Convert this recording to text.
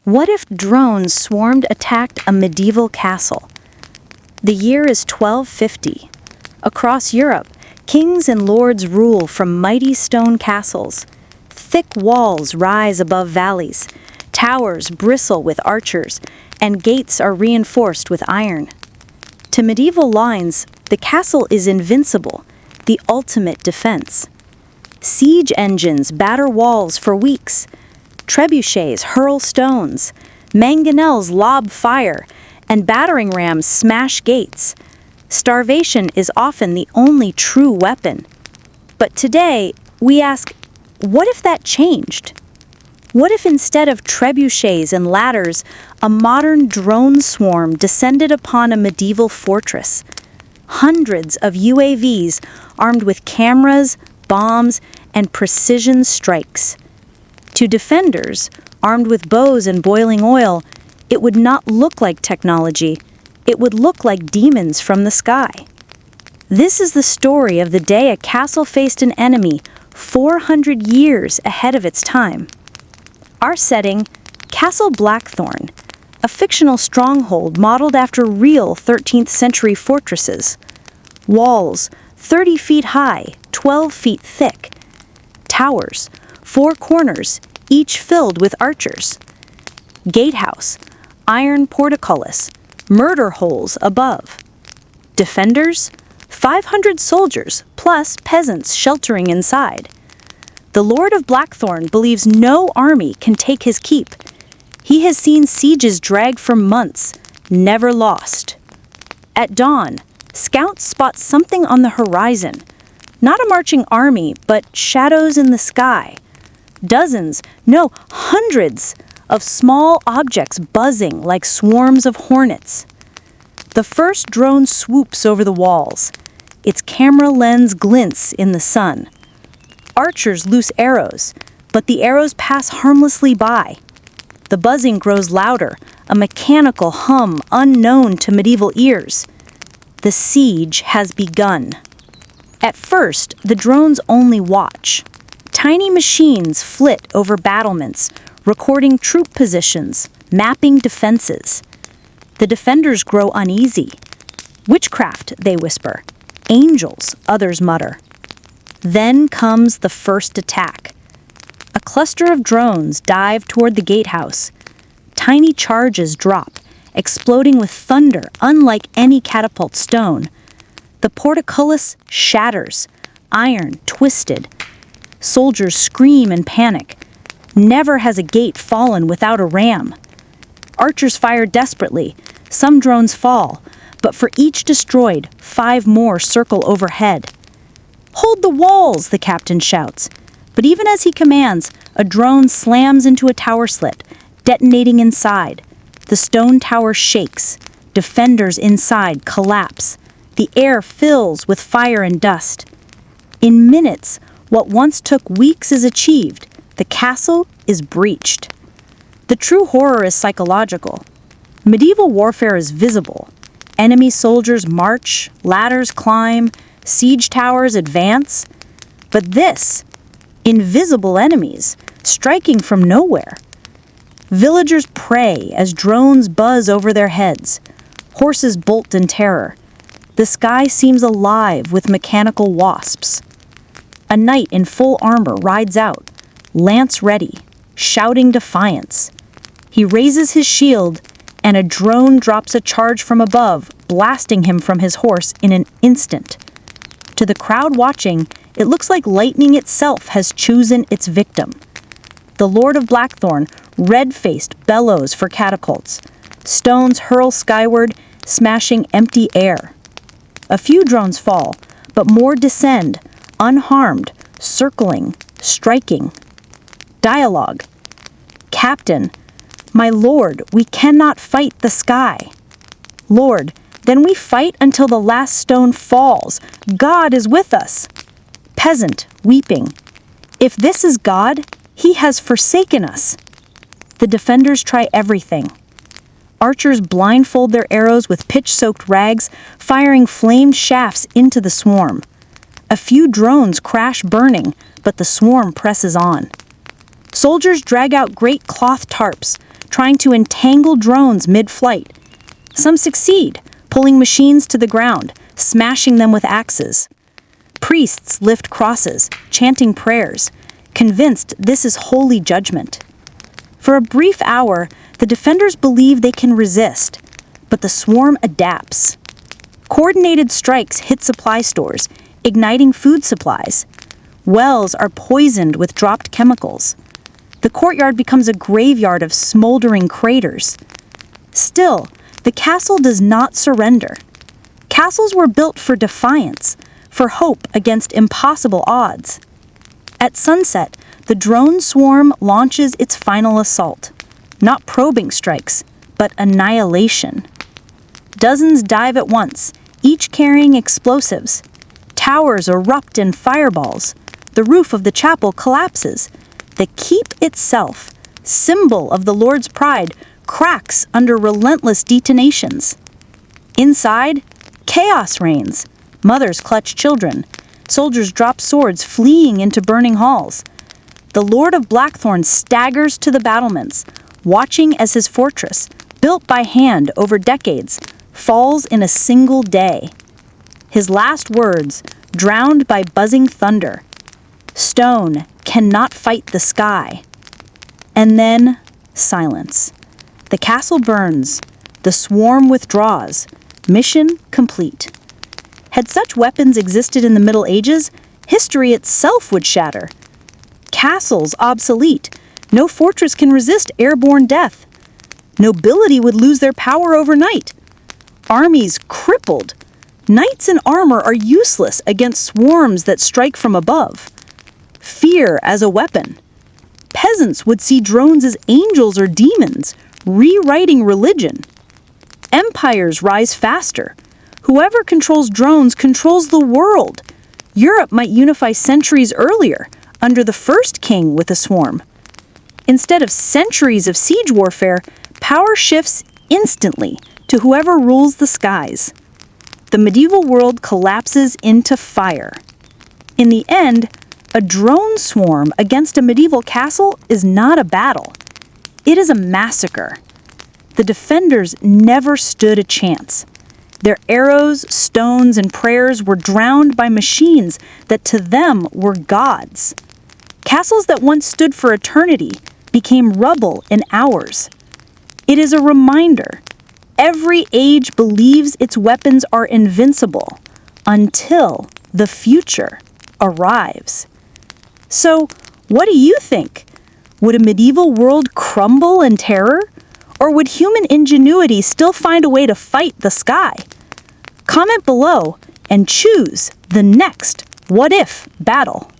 What if drones attacked a medieval castle? The year is 1250. Across Europe, kings and lords rule from mighty stone castles. Thick walls rise above valleys, towers bristle with archers, and gates are reinforced with iron. To medieval lines, the castle is invincible, the ultimate defense. Siege engines batter walls for weeks. Trebuchets hurl stones, mangonels lob fire, and battering rams smash gates. Starvation is often the only true weapon. But today, we ask, what if that changed? What if instead of trebuchets and ladders, a modern drone swarm descended upon a medieval fortress? Hundreds of UAVs armed with cameras, bombs, and precision strikes. To defenders, armed with bows and boiling oil, it would not look like technology. It would look like demons from the sky. This is the story of the day a castle faced an enemy 400 years ahead of its time. Our setting, Castle Blackthorn, a fictional stronghold modeled after real 13th century fortresses. Walls, 30 feet high, 12 feet thick. Towers, 4 corners, each filled with archers. Gatehouse, iron portcullis, murder holes above. Defenders, 500 soldiers plus peasants sheltering inside. The Lord of Blackthorn believes no army can take his keep. He has seen sieges drag for months, never lost. At dawn, scouts spot something on the horizon. Not a marching army, but shadows in the sky. Dozens, no, hundreds of small objects buzzing like swarms of hornets. The first drone swoops over the walls. Its camera lens glints in the sun. Archers loose arrows, but the arrows pass harmlessly by. The buzzing grows louder, a mechanical hum unknown to medieval ears. The siege has begun. At first, the drones only watch. Tiny machines flit over battlements, recording troop positions, mapping defenses. The defenders grow uneasy. Witchcraft, they whisper. Angels, others mutter. Then comes the first attack. A cluster of drones dive toward the gatehouse. Tiny charges drop, exploding with thunder unlike any catapult stone. The portcullis shatters, iron twisted. Soldiers scream in panic. Never has a gate fallen without a ram. Archers fire desperately. Some drones fall, but for each destroyed, 5 more circle overhead. "Hold the walls," the captain shouts. But even as he commands, a drone slams into a tower slit, detonating inside. The stone tower shakes. Defenders inside collapse. The air fills with fire and dust. In minutes, what once took weeks is achieved. The castle is breached. The true horror is psychological. Medieval warfare is visible. Enemy soldiers march, ladders climb, siege towers advance. But this, invisible enemies, striking from nowhere. Villagers pray as drones buzz over their heads. Horses bolt in terror. The sky seems alive with mechanical wasps. A knight in full armor rides out, lance ready, shouting defiance. He raises his shield, and a drone drops a charge from above, blasting him from his horse in an instant. To the crowd watching, it looks like lightning itself has chosen its victim. The Lord of Blackthorn, red-faced, bellows for catapults. Stones hurl skyward, smashing empty air. A few drones fall, but more descend, unharmed, circling, striking. Dialogue. Captain, my lord, we cannot fight the sky. Lord, then we fight until the last stone falls. God is with us. Peasant, weeping. If this is God, he has forsaken us. The defenders try everything. Archers blindfold their arrows with pitch-soaked rags, firing flamed shafts into the swarm. A few drones crash burning, but the swarm presses on. Soldiers drag out great cloth tarps, trying to entangle drones mid-flight. Some succeed, pulling machines to the ground, smashing them with axes. Priests lift crosses, chanting prayers, convinced this is holy judgment. For a brief hour, the defenders believe they can resist, but the swarm adapts. Coordinated strikes hit supply stores, igniting food supplies. Wells are poisoned with dropped chemicals. The courtyard becomes a graveyard of smoldering craters. Still, the castle does not surrender. Castles were built for defiance, for hope against impossible odds. At sunset, the drone swarm launches its final assault. Not probing strikes, but annihilation. Dozens dive at once, each carrying explosives. Towers erupt in fireballs. The roof of the chapel collapses. The keep itself, symbol of the Lord's pride, cracks under relentless detonations. Inside, chaos reigns. Mothers clutch children. Soldiers drop swords, fleeing into burning halls. The Lord of Blackthorn staggers to the battlements, watching as his fortress, built by hand over decades, falls in a single day. His last words, drowned by buzzing thunder. Stone cannot fight the sky. And then, silence. The castle burns. The swarm withdraws. Mission complete. Had such weapons existed in the Middle Ages, history itself would shatter. Castles obsolete. No fortress can resist airborne death. Nobility would lose their power overnight. Armies crippled. Knights in armor are useless against swarms that strike from above. Fear as a weapon. Peasants would see drones as angels or demons, rewriting religion. Empires rise faster. Whoever controls drones controls the world. Europe might unify centuries earlier, under the first king with a swarm. Instead of centuries of siege warfare, power shifts instantly to whoever rules the skies. The medieval world collapses into fire. In the end, a drone swarm against a medieval castle is not a battle. It is a massacre. The defenders never stood a chance. Their arrows, stones, and prayers were drowned by machines that to them were gods. Castles that once stood for eternity became rubble in hours. It is a reminder. Every age believes its weapons are invincible until the future arrives. So, what do you think? Would a medieval world crumble in terror? Or would human ingenuity still find a way to fight the sky? Comment below and choose the next What If battle.